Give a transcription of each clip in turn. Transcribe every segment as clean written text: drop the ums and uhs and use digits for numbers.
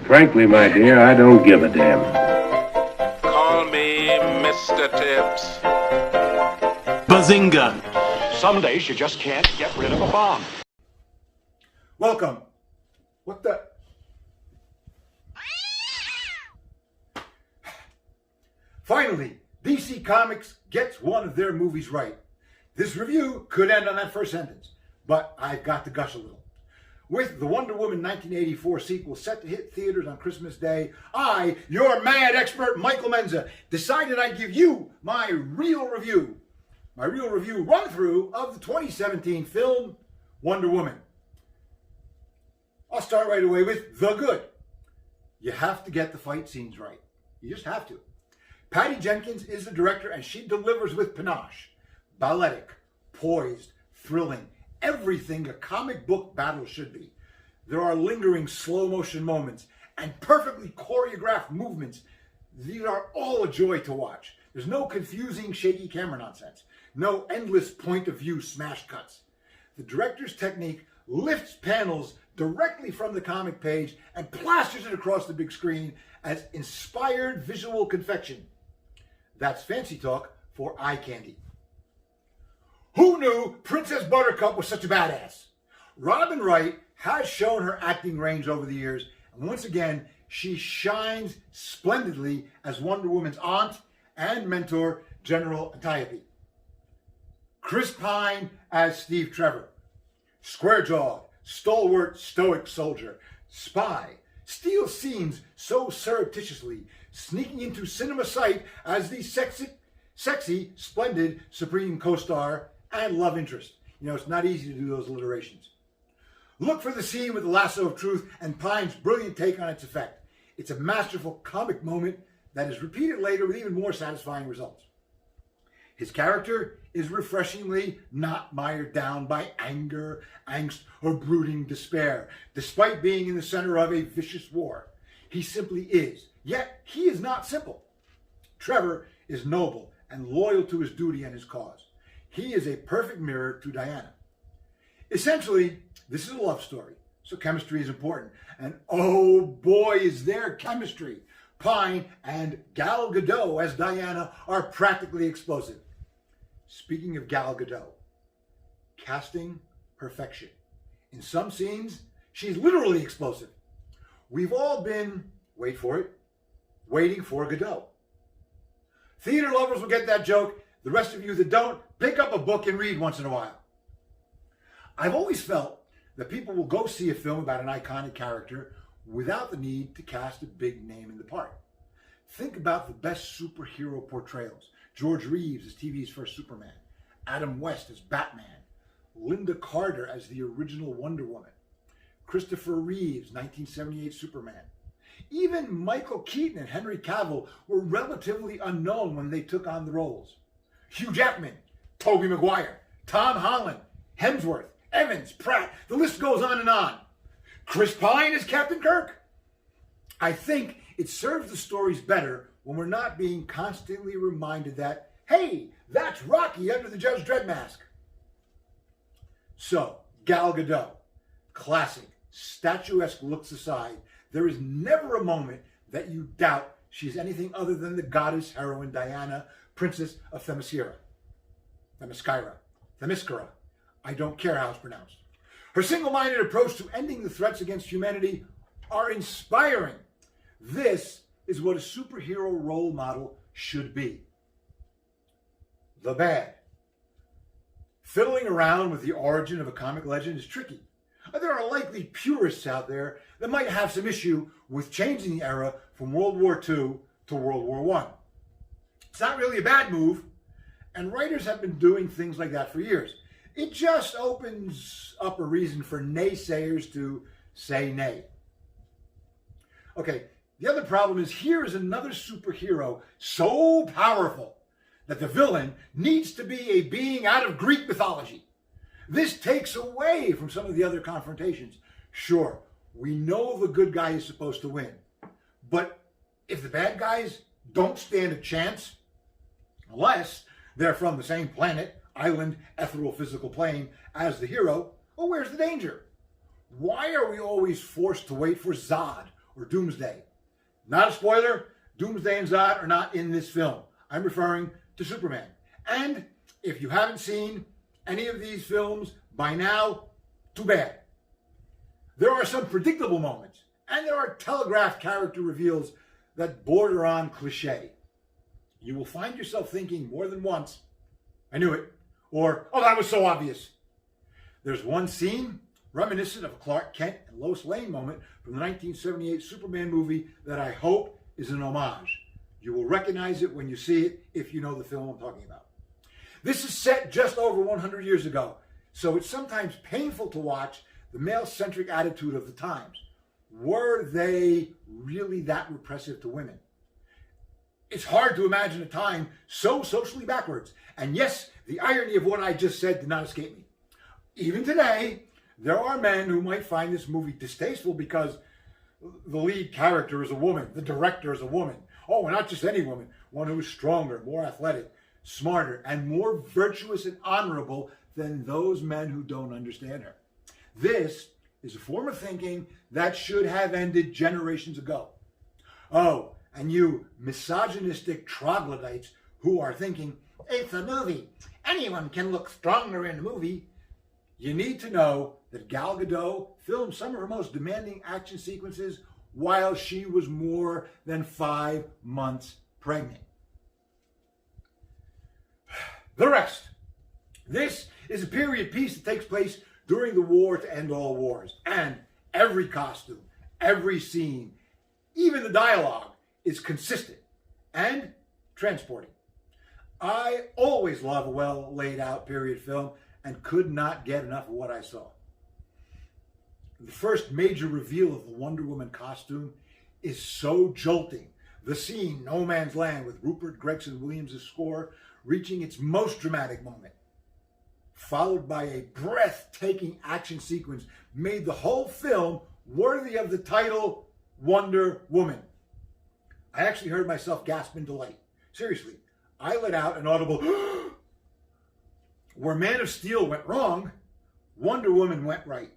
Frankly, my dear, I don't give a damn. Call me Mr. Tibbs. Bazinga! Some days you just can't get rid of a bomb. Welcome. What the? Finally, DC Comics gets one of their movies right. This review could end on that first sentence, but I've got to gush a little. With the Wonder Woman 1984 sequel set to hit theaters on Christmas Day, I, your mad expert Michael Menza, decided I'd give you my real review run-through of the 2017 film Wonder Woman. I'll start right away with the good. You have to get the fight scenes right. You just have to. Patty Jenkins is the director, and she delivers with panache. Balletic, poised, thrilling, everything a comic book battle should be. There are lingering slow motion moments and perfectly choreographed movements. These are all a joy to watch. There's no confusing, shaky camera nonsense. No endless point of view smash cuts. The director's technique lifts panels directly from the comic page and plasters it across the big screen as inspired visual confection. That's fancy talk for eye candy. Who knew Princess Buttercup was such a badass? Robin Wright has shown her acting range over the years, and once again, she shines splendidly as Wonder Woman's aunt and mentor, General Antiope. Chris Pine as Steve Trevor. Square-jawed, stalwart, stoic soldier. Spy. Steals scenes so surreptitiously, sneaking into cinema sight as the sexy, splendid Supreme co-star and love interest. You know, it's not easy to do those alliterations. Look for the scene with the lasso of truth and Pine's brilliant take on its effect. It's a masterful comic moment that is repeated later with even more satisfying results. His character is refreshingly not mired down by anger, angst, or brooding despair, despite being in the center of a vicious war. He simply is. Yet, he is not simple. Trevor is noble and loyal to his duty and his cause. He is a perfect mirror to Diana. Essentially, this is a love story, so chemistry is important. And oh boy, is there chemistry. Pine and Gal Gadot as Diana are practically explosive. Speaking of Gal Gadot, casting perfection. In some scenes, she's literally explosive. We've all been, wait for it, waiting for Gadot. Theater lovers will get that joke. The rest of you that don't, pick up a book and read once in a while. I've always felt that people will go see a film about an iconic character without the need to cast a big name in the part. Think about the best superhero portrayals. George Reeves as TV's first Superman, Adam West as Batman, Linda Carter as the original Wonder Woman, Christopher Reeves, 1978 Superman. Even Michael Keaton and Henry Cavill were relatively unknown when they took on the roles. Hugh Jackman, Tobey Maguire, Tom Holland, Hemsworth, Evans, Pratt, the list goes on and on. Chris Pine as Captain Kirk. I think it serves the stories better when we're not being constantly reminded that, hey, that's Rocky under the Judge Dredd mask. So, Gal Gadot, classic, statuesque looks aside, there is never a moment that you doubt she's anything other than the goddess heroine Diana, Princess of Themyscira. I don't care how it's pronounced. Her single-minded approach to ending the threats against humanity are inspiring. This is what a superhero role model should be. The bad. Fiddling around with the origin of a comic legend is tricky. There are likely purists out there that might have some issue with changing the era from World War II to World War I. It's not really a bad move, and writers have been doing things like that for years. It just opens up a reason for naysayers to say nay. Okay, the other problem is here is another superhero so powerful that the villain needs to be a being out of Greek mythology. This takes away from some of the other confrontations. Sure, we know the good guy is supposed to win, but if the bad guys don't stand a chance, unless they're from the same planet, island, ethereal physical plane as the hero, well, where's the danger? Why are we always forced to wait for Zod or Doomsday. Not a spoiler, Doomsday and Zod are not in this film. I'm referring to Superman. And if you haven't seen any of these films by now, too bad. There are some predictable moments, and there are telegraphed character reveals that border on cliche. You will find yourself thinking more than once, I knew it, or, oh, that was so obvious. There's one scene reminiscent of a Clark Kent and Lois Lane moment from the 1978 Superman movie that I hope is an homage. You will recognize it when you see it if you know the film I'm talking about. This is set just over 100 years ago, so it's sometimes painful to watch the male-centric attitude of the times. Were they really that repressive to women? It's hard to imagine a time so socially backwards. And yes, the irony of what I just said did not escape me. Even today, there are men who might find this movie distasteful because the lead character is a woman, the director is a woman. Oh, and not just any woman, one who is stronger, more athletic, smarter, and more virtuous and honorable than those men who don't understand her. This is a form of thinking that should have ended generations ago. Oh, and you misogynistic troglodytes who are thinking, it's a movie, anyone can look stronger in a movie. You need to know that Gal Gadot filmed some of her most demanding action sequences while she was more than 5 months pregnant. The rest. This is a period piece that takes place during the war to end all wars. And every costume, every scene, even the dialogue is consistent and transporting. I always love a well laid out period film and could not get enough of what I saw. The first major reveal of the Wonder Woman costume is so jolting. The scene, No Man's Land, with Rupert Gregson-Williams' score reaching its most dramatic moment, followed by a breathtaking action sequence, made the whole film worthy of the title Wonder Woman. I actually heard myself gasp in delight. Seriously, I let out an audible Where Man of Steel went wrong, Wonder Woman went right.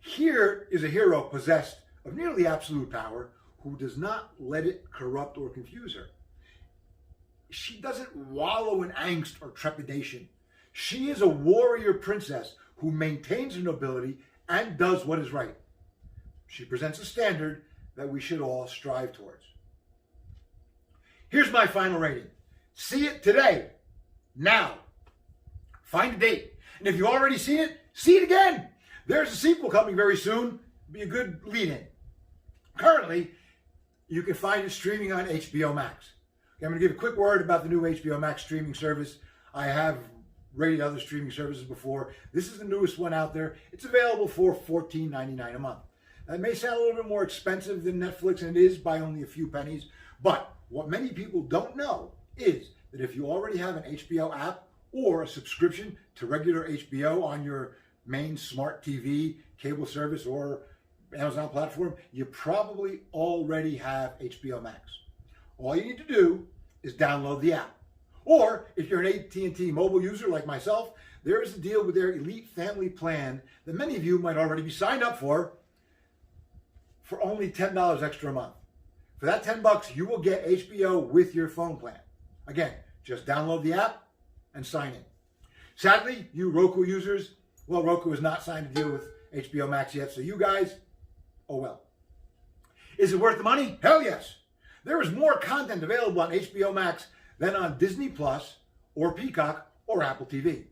Here is a hero possessed of nearly absolute power who does not let it corrupt or confuse her. She doesn't wallow in angst or trepidation. She is a warrior princess who maintains her nobility and does what is right. She presents a standard that we should all strive towards. Here's my final rating. See it today. Now. Find a date. And if you already seen it, see it again. There's a sequel coming very soon. Be a good lead-in. Currently, you can find it streaming on HBO Max. Okay, I'm going to give a quick word about the new HBO Max streaming service. I have rated other streaming services before. This is the newest one out there. It's available for $14.99 a month. That may sound a little bit more expensive than Netflix, and it is by only a few pennies. But what many people don't know is that if you already have an HBO app or a subscription to regular HBO on your main smart TV, cable service, or Amazon platform, you probably already have HBO Max. All you need to do is download the app. Or if you're an AT&T mobile user like myself, there is a deal with their Elite Family Plan that many of you might already be signed up for only $10 extra a month. For that $10, you will get HBO with your phone plan. Again, just download the app and sign in. Sadly, you Roku users, well, Roku has not signed a deal with HBO Max yet, so you guys, oh well. Is it worth the money? Hell yes. There is more content available on HBO Max than on Disney Plus or Peacock or Apple TV.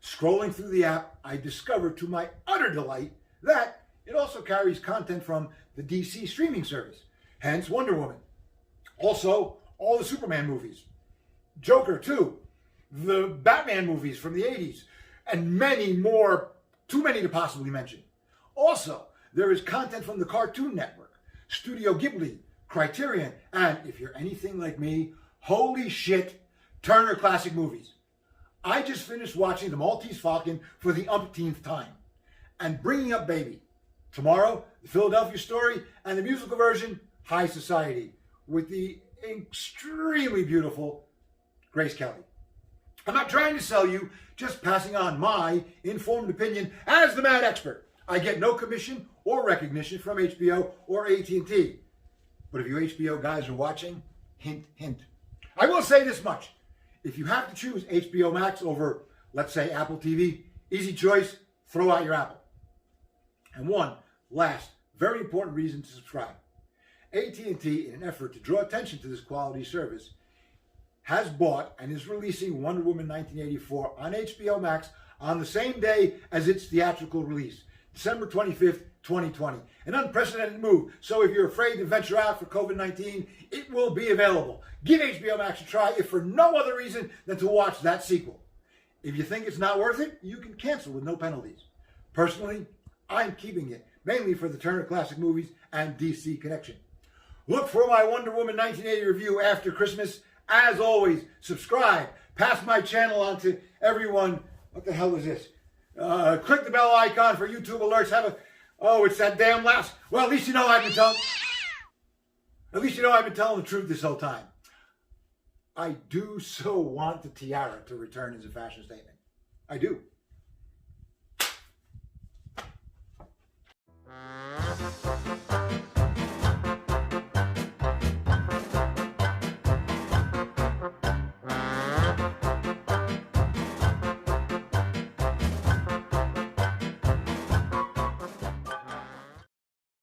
Scrolling through the app, I discovered to my utter delight that it also carries content from the DC streaming service, hence Wonder Woman. Also, all the Superman movies, Joker 2, the Batman movies from the 80s, and many more, too many to possibly mention. Also, there is content from the Cartoon Network, Studio Ghibli, Criterion, and if you're anything like me, holy shit, Turner Classic Movies. I just finished watching The Maltese Falcon for the umpteenth time, and Bringing Up Baby. Tomorrow, The Philadelphia Story, and the musical version, High Society, with the extremely beautiful Grace Kelly. I'm not trying to sell you, just passing on my informed opinion as the mad expert. I get no commission or recognition from HBO or AT&T. But if you HBO guys are watching, hint, hint. I will say this much. If you have to choose HBO Max over, let's say, Apple TV, easy choice, throw out your Apple. And one last, very important reason to subscribe. AT&T, in an effort to draw attention to this quality service, has bought and is releasing Wonder Woman 1984 on HBO Max on the same day as its theatrical release, December 25th, 2020. An unprecedented move, so if you're afraid to venture out for COVID-19, it will be available. Give HBO Max a try, if for no other reason than to watch that sequel. If you think it's not worth it, you can cancel with no penalties. Personally, I'm keeping it, mainly for the Turner Classic Movies and DC connection. Look for my Wonder Woman 1980 review after Christmas. As always, subscribe, pass my channel on to everyone. What the hell is this? Click the bell icon for YouTube alerts. It's that damn last. Well, at least you know I've been telling the truth this whole time. I do so want the tiara to return as a fashion statement. I do.